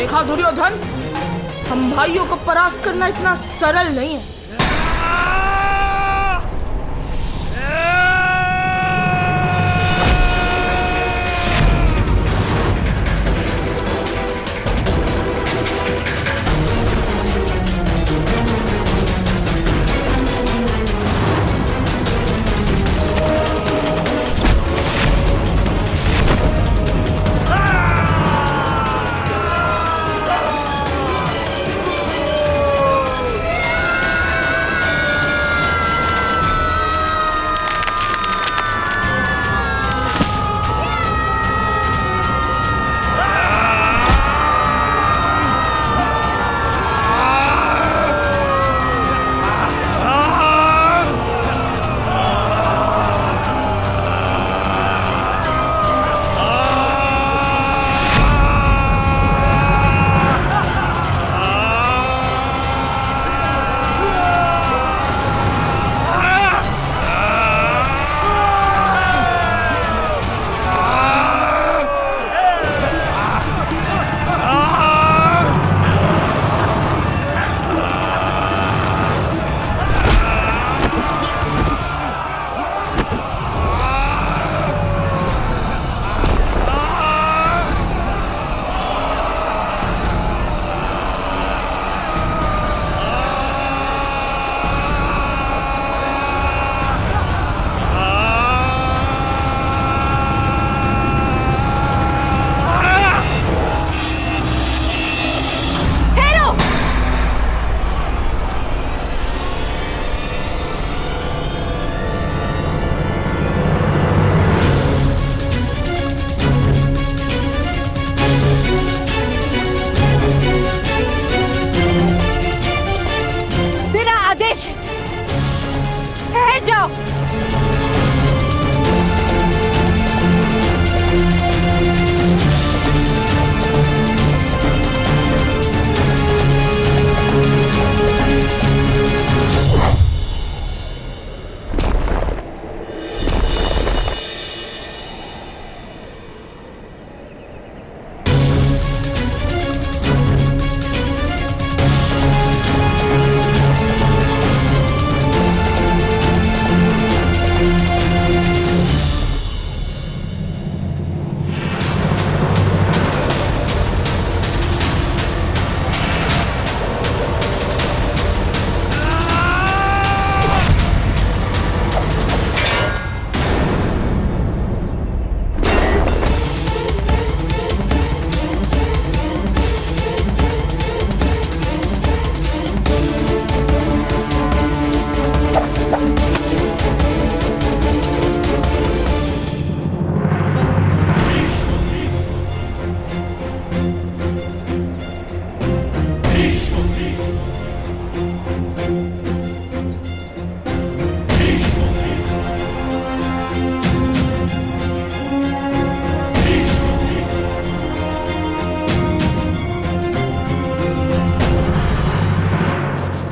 देखा दुर्योधन, हम भाइयों को परास्त करना इतना सरल नहीं है।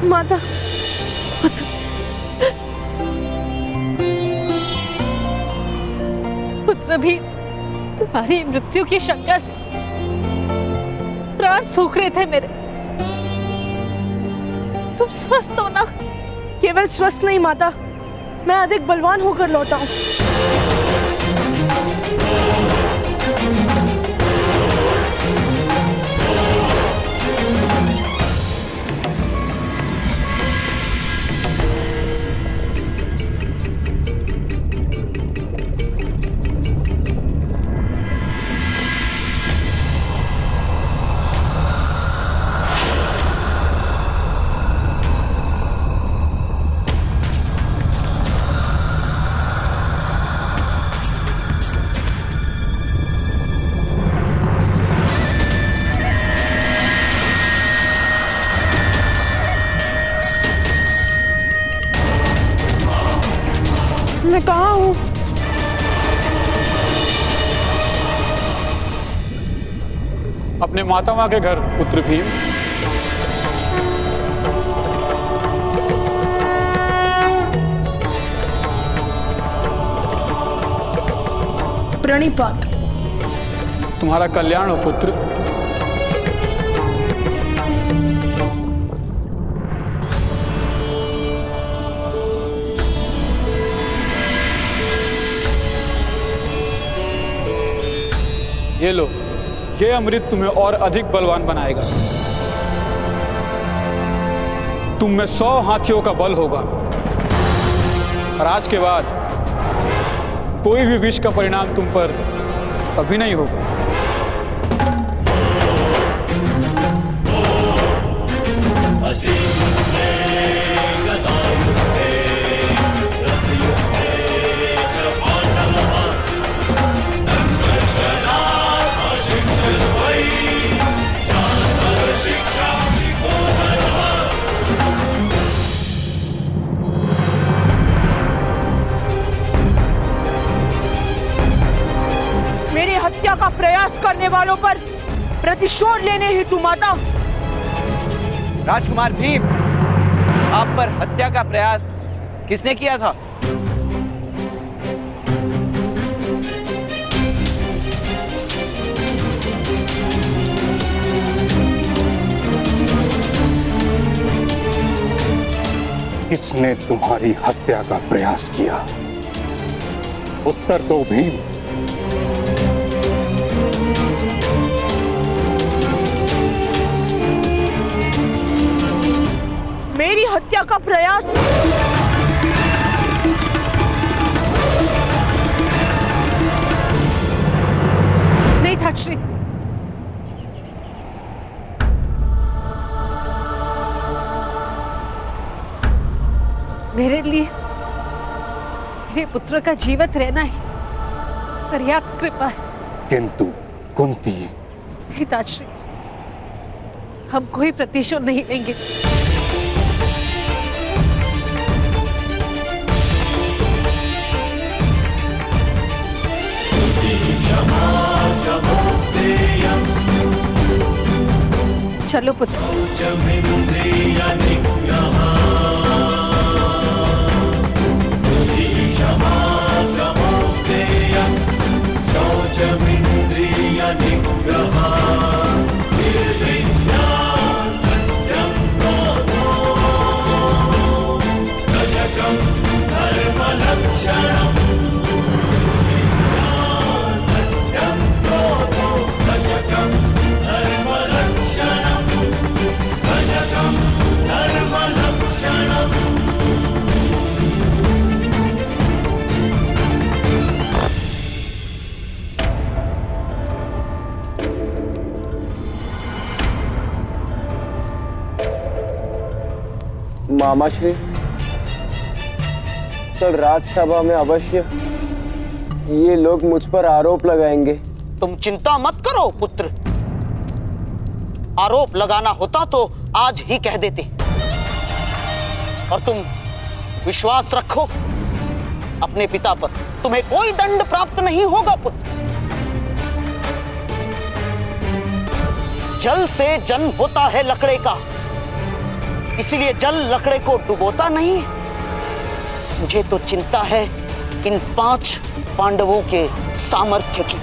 माता, पुत्र भी तुम्हारी मृत्यु की शंका से प्राण सूख रहे थे मेरे। तुम स्वस्थ हो ना? केवल स्वस्थ नहीं माता, मैं अधिक बलवान होकर लौटा हूँ। मैं कहाँ हूँ? अपने मातामह के घर पुत्र भीम। प्रणिपात। तुम्हारा कल्याण हो पुत्र। ये लो, ये अमृत तुम्हें और अधिक बलवान बनाएगा। तुम में 100 हाथियों का बल होगा और आज के बाद कोई भी विष का परिणाम तुम पर कभी नहीं होगा। मेरी हत्या का प्रयास करने वालों पर प्रतिशोध लेने हेतु माता। राजकुमार भीम, आप पर हत्या का प्रयास किसने किया था? किसने तुम्हारी हत्या का प्रयास किया? उत्तर दो भीम। मेरी हत्या का प्रयास नहीं था श्री। मेरे लिए मेरे पुत्र का जीवित रहना ही पर्याप्त कृपा है। किंतु कुंती, पिताश्री, हम कोई प्रतिशोध नहीं लेंगे। चलो पुत्र। मामा श्री, कल राजसभा में अवश्य ये लोग मुझ पर आरोप लगाएंगे। तुम चिंता मत करो पुत्र, आरोप लगाना होता तो आज ही कह देते। और तुम विश्वास रखो अपने पिता पर, तुम्हें कोई दंड प्राप्त नहीं होगा पुत्र। जल से जन्म होता है लकड़े का, इसीलिए जल लकड़े को डुबोता नहीं। मुझे तो चिंता है इन 5 पांडवों के सामर्थ्य की।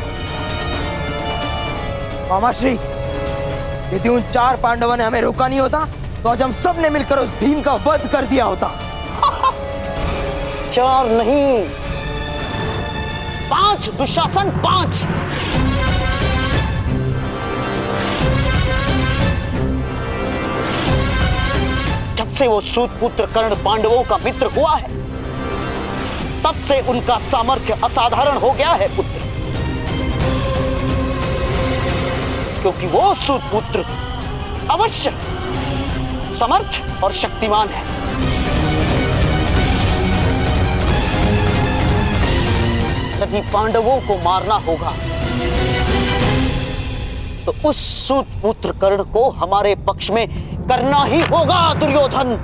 मामाश्री, यदि उन 4 पांडवों ने हमें रोका नहीं होता तो आज हम सब ने मिलकर उस भीम का वध कर दिया होता। 4 नहीं, 5 दुशासन, 5। जब से वो सूतपुत्र कर्ण पांडवों का मित्र हुआ है, तब से उनका सामर्थ्य असाधारण हो गया है पुत्र। क्योंकि वो सूतपुत्र अवश्य समर्थ और शक्तिमान है। यदि पांडवों को मारना होगा तो उस सूतपुत्र कर्ण को हमारे पक्ष में करना ही होगा दुर्योधन।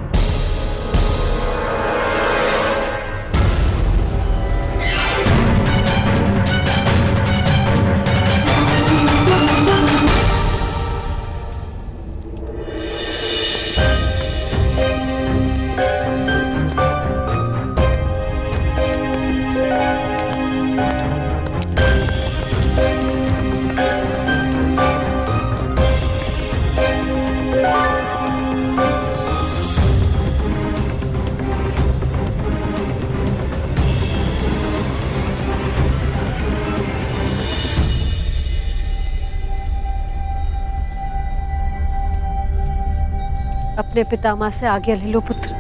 अपने पितामह से आज्ञा ले लो पुत्र।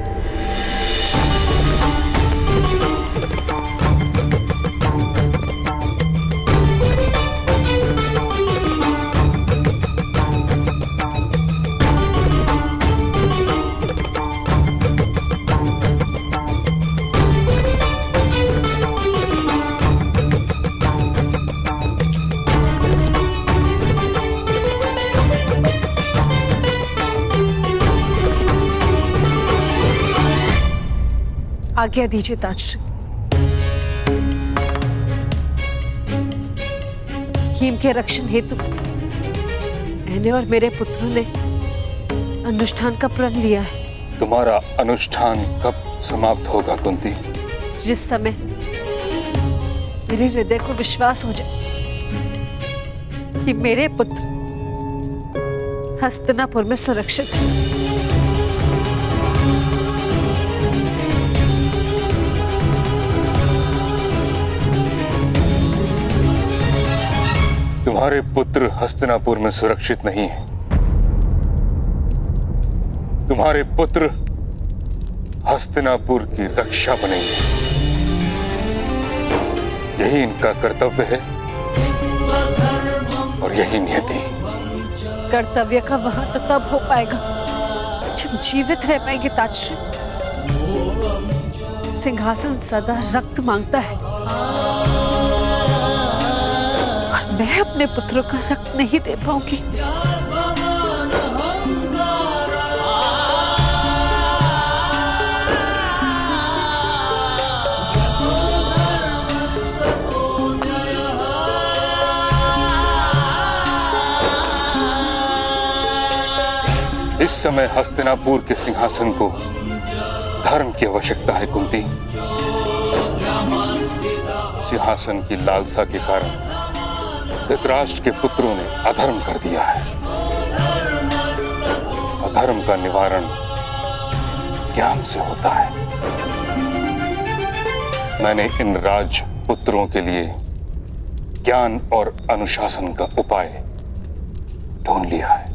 आज्ञा दीजिए ताजश्री। हीम के रक्षण हेतु मैंने और मेरे पुत्रों ने अनुष्ठान का प्रण लिया है। तुम्हारा अनुष्ठान कब समाप्त होगा कुंती? जिस समय मेरे हृदय को विश्वास हो जाए कि मेरे पुत्र हस्तिनापुर में सुरक्षित हैं। तुम्हारे पुत्र हस्तिनापुर में सुरक्षित नहीं है। तुम्हारे पुत्र हस्तिनापुर की रक्षा बनेंगे। यही इनका कर्तव्य है और यही नियति। कर्तव्य का वहां तो तब हो पाएगा जब जीवित रह पाएंगे ताजश्री। सिंहासन सदा रक्त मांगता है और मैं अपने पुत्रों का रक्त नहीं दे पाऊंगी। इस समय हस्तिनापुर के सिंहासन को धर्म की आवश्यकता है कुंती। सिंहासन की लालसा के कारण धृतराष्ट्र के पुत्रों ने अधर्म कर दिया है। अधर्म का निवारण ज्ञान से होता है। मैंने इन राजपुत्रों के लिए ज्ञान और अनुशासन का उपाय ढूंढ लिया है।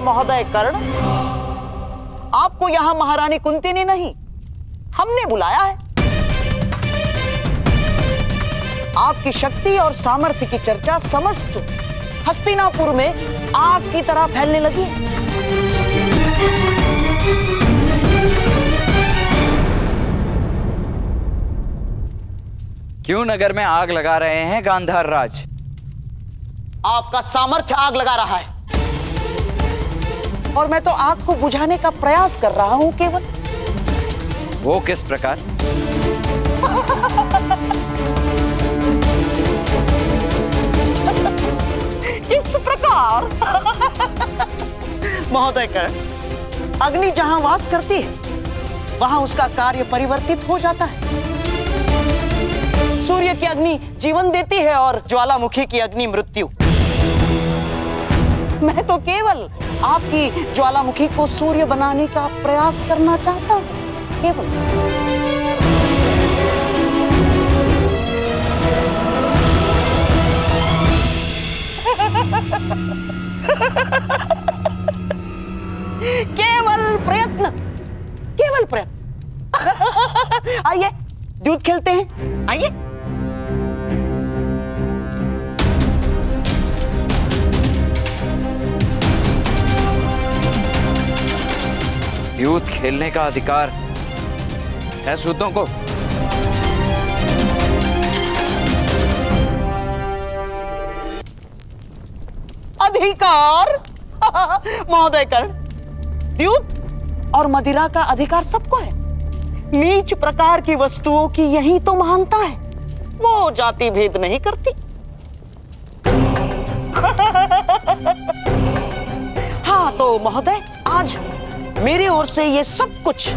महोदय कर्ण, आपको यहां महारानी कुंती ने नहीं, हमने बुलाया है। आपकी शक्ति और सामर्थ्य की चर्चा समस्त हस्तिनापुर में आग की तरह फैलने लगी। क्यों नगर में आग लगा रहे हैं गांधार राज? आपका सामर्थ्य आग लगा रहा है और मैं तो आग को बुझाने का प्रयास कर रहा हूं केवल। वो किस प्रकार? इस प्रकार महोदय कर्ण, अग्नि जहां वास करती है वहां उसका कार्य परिवर्तित हो जाता है। सूर्य की अग्नि जीवन देती है और ज्वालामुखी की अग्नि मृत्यु। मैं तो केवल आपकी ज्वालामुखी को सूर्य बनाने का प्रयास करना चाहता हूं, केवल। केवल प्रयत्न, केवल प्रयत्न। आइए दूध खेलते हैं, आइए। युद्ध सूत खेलने का अधिकार है सूतों को? अधिकार? महोदय कर्ण, द्यूत और मदिरा का अधिकार सबको है। नीच प्रकार की वस्तुओं की यही तो महानता है, वो जाति भेद नहीं करती। हाँ तो महोदय, आज मेरी ओर से ये सब कुछ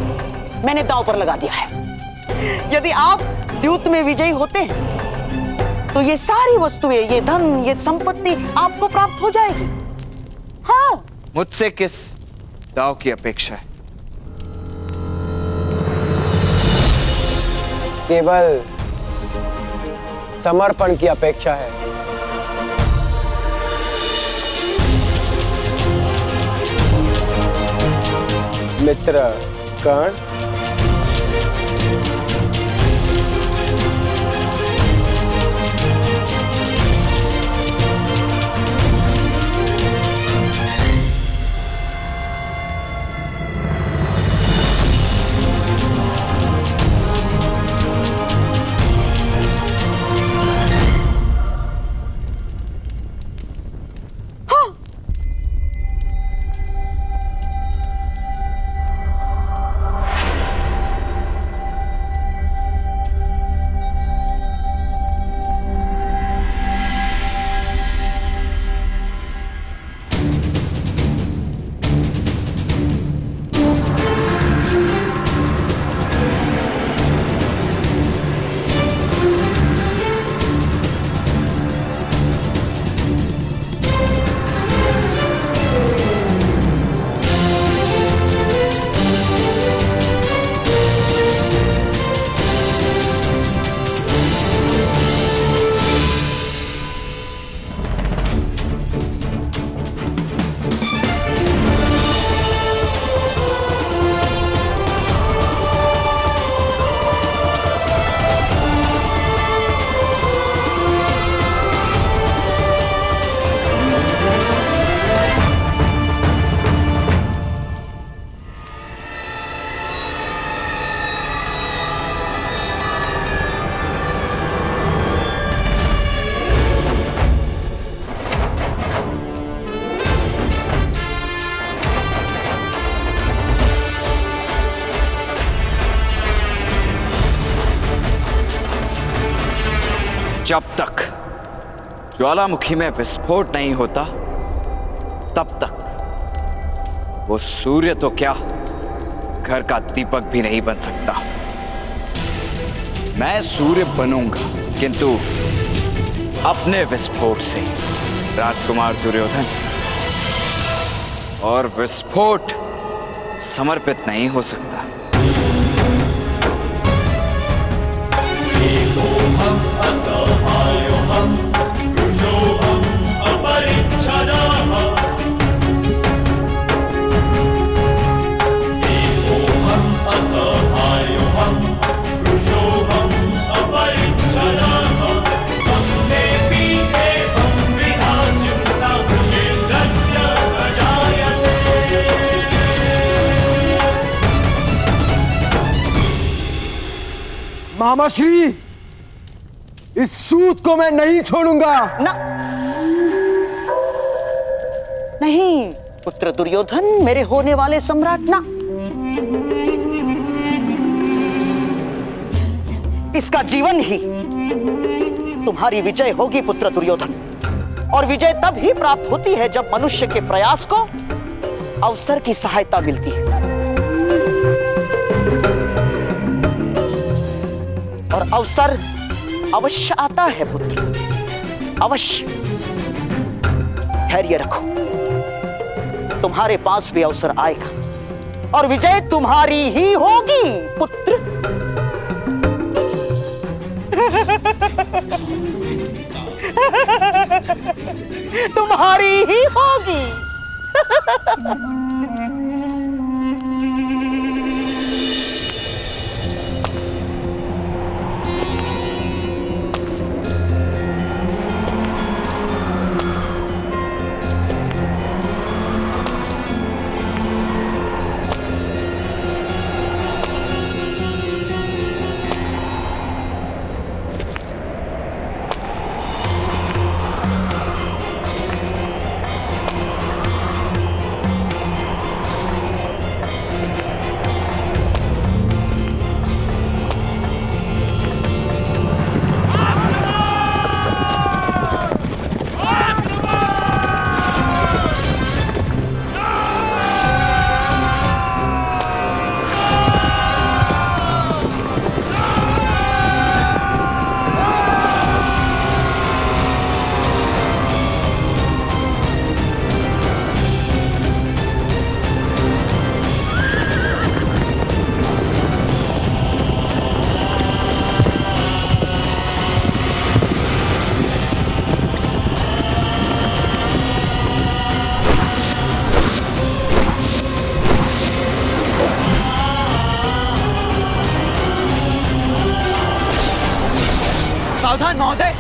मैंने दांव पर लगा दिया है। यदि आप द्यूत में विजयी होते हैं तो ये सारी वस्तुएं, ये धन, ये संपत्ति आपको प्राप्त हो जाएगी। हाँ, मुझसे किस दाव की अपेक्षा है? केवल समर्पण की अपेक्षा है। मित्र कर्ण, जब तक ज्वालामुखी में विस्फोट नहीं होता तब तक वो सूर्य तो क्या, घर का दीपक भी नहीं बन सकता। मैं सूर्य बनूंगा, किंतु अपने विस्फोट से, राजकुमार दुर्योधन। और विस्फोट समर्पित नहीं हो सकता। मामाश्री, इस सूत को मैं नहीं छोड़ूंगा। ना, नहीं पुत्र दुर्योधन, मेरे होने वाले सम्राट, ना। इसका जीवन ही तुम्हारी विजय होगी पुत्र दुर्योधन। और विजय तब ही प्राप्त होती है जब मनुष्य के प्रयास को अवसर की सहायता मिलती है। और अवसर अवश्य आता है पुत्र, अवश्य। धैर्य रखो, तुम्हारे पास भी अवसर आएगा और विजय तुम्हारी ही होगी पुत्र। तुम्हारी ही होगी। प्रधान महोदय।